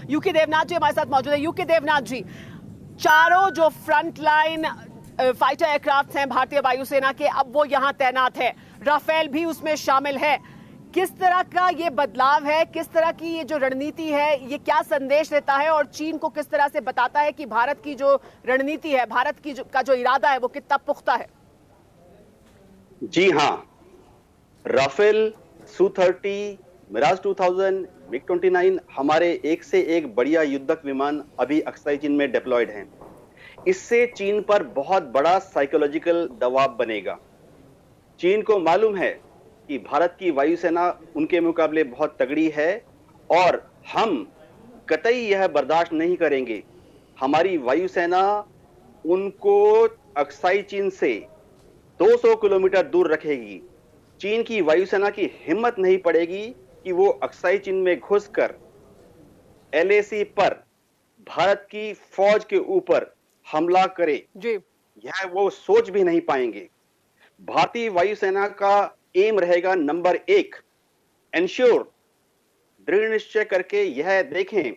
UK Debnath जी हमारे साथ मौजूद है। यूके देवनाथ जी, चारों जो फ्रंट लाइन फाइटर एयरक्राफ्ट हैं भारतीय वायुसेना के, अब वो यहां तैनात है, राफेल भी उसमें शामिल है। किस तरह का ये बदलाव है, किस तरह की ये जो रणनीति है, ये क्या संदेश देता है और चीन को किस तरह से बताता है कि भारत की जो रणनीति है, भारत की का जो इरादा है वो कितना पुख्ता है? जी हाँ, राफेल, सू-30, मिराज 2000, मिग-29 हमारे एक से एक बढ़िया युद्धक विमान अभी अक्साई चीन में डिप्लॉयड हैं। इससे चीन पर बहुत बड़ा साइकोलॉजिकल दबाव बनेगा। चीन को मालूम है कि भारत की वायुसेना उनके मुकाबले बहुत तगड़ी है और हम कतई यह बर्दाश्त नहीं करेंगे। हमारी वायुसेना उनको अक्साई चीन से 200 किलोमीटर दूर रखेगी। चीन की वायुसेना की हिम्मत नहीं पड़ेगी कि वो अक्साई चीन में घुसकर एलएसी पर भारत की फौज के ऊपर हमला करे। जी, यह वो सोच भी नहीं पाएंगे। भारतीय वायुसेना का एम रहेगा नंबर 1, एंश्योर, दृढ़ निश्चय करके यह देखें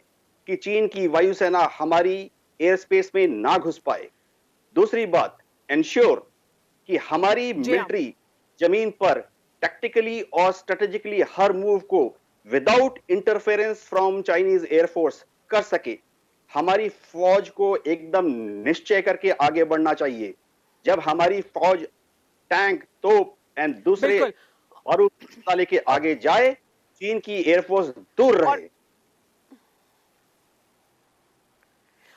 कि चीन की वायुसेना हमारी एयर स्पेस में ना घुस पाए। दूसरी बात, एंश्योर कि हमारी मिलिट्री जमीन पर टैक्टिकली और स्ट्रेटेजिकली हर मूव को without interference from Chinese air force कर सके। हमारी फौज को एकदम निश्चय करके आगे बढ़ना चाहिए। जब हमारी फौज टैंक, तोप एंड दूसरे और लेके आगे जाए, चीन की एयरफोर्स दूर रहे।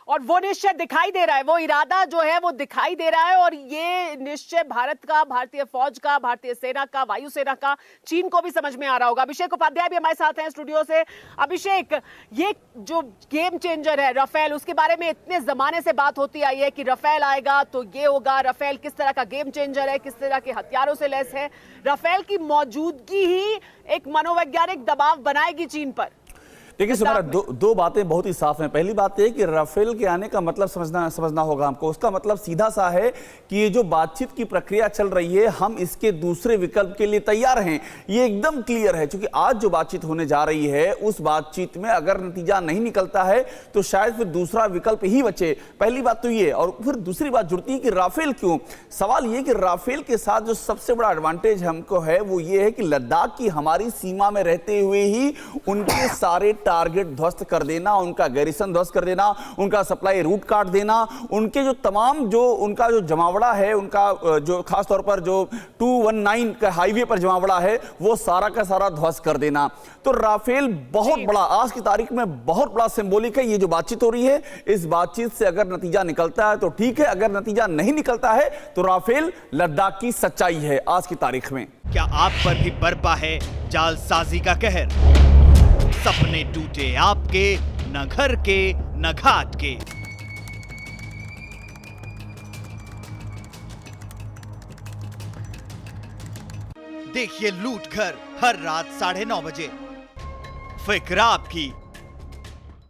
और वो निश्चय दिखाई दे रहा है, वो इरादा जो है वो दिखाई दे रहा है और ये निश्चय भारत का, भारतीय फौज का, भारतीय सेना का, वायुसेना का, चीन को भी समझ में आ रहा होगा। अभिषेक उपाध्याय भी हमारे साथ हैं स्टूडियो से। अभिषेक, ये जो गेम चेंजर है राफेल, उसके बारे में इतने जमाने से बात होती आई है कि राफेल आएगा तो ये होगा। राफेल किस तरह का गेम चेंजर है, किस तरह के हथियारों से लैस है? राफेल की मौजूदगी ही एक मनोवैज्ञानिक दबाव बनाएगी चीन पर। देखिए सुमारा, दो बातें बहुत ही साफ हैं। पहली बात है कि राफेल के आने का मतलब समझना होगा हमको। उसका मतलब सीधा सा है कि ये जो बातचीत की प्रक्रिया चल रही है, हम इसके दूसरे विकल्प के लिए तैयार हैं। ये एकदम क्लियर है, क्योंकि आज जो बातचीत होने जा रही है, उस बातचीत में अगर नतीजा नहीं निकलता है तो शायद फिर दूसरा विकल्प ही बचे। पहली बात तो ये, और फिर दूसरी बात जुड़ती है कि राफेल क्यों। सवाल ये कि राफेल के साथ जो सबसे बड़ा एडवांटेज हमको है वो ये है कि लद्दाख की हमारी सीमा में रहते हुए ही उनके सारे टारगेट ध्वस्त कर देना, उनका गैरिसन ध्वस्त कर देना, उनका सप्लाई रूट काट देना, उनके जो तमाम जो उनका जो जमावड़ा है, उनका जो खास तौर पर जो 219 का हाईवे पर जमावड़ा है, वो सारा का सारा ध्वस्त कर देना। तो राफेल बहुत बड़ा, आज की तारीख में बहुत बड़ा सिंबॉलिक है। ये जो बातचीत हो रही है, इस बातचीत से अगर नतीजा निकलता है तो ठीक है, अगर नतीजा नहीं निकलता है तो राफेल लद्दाख की सच्चाई है आज की तारीख में। क्या आप पर भी बरपा है जालसाजी का कहर? सपने टूटे आपके, न घर के न घाट के। देखिए लूट घर हर रात 9:30 बजे। फिक्र आपकी,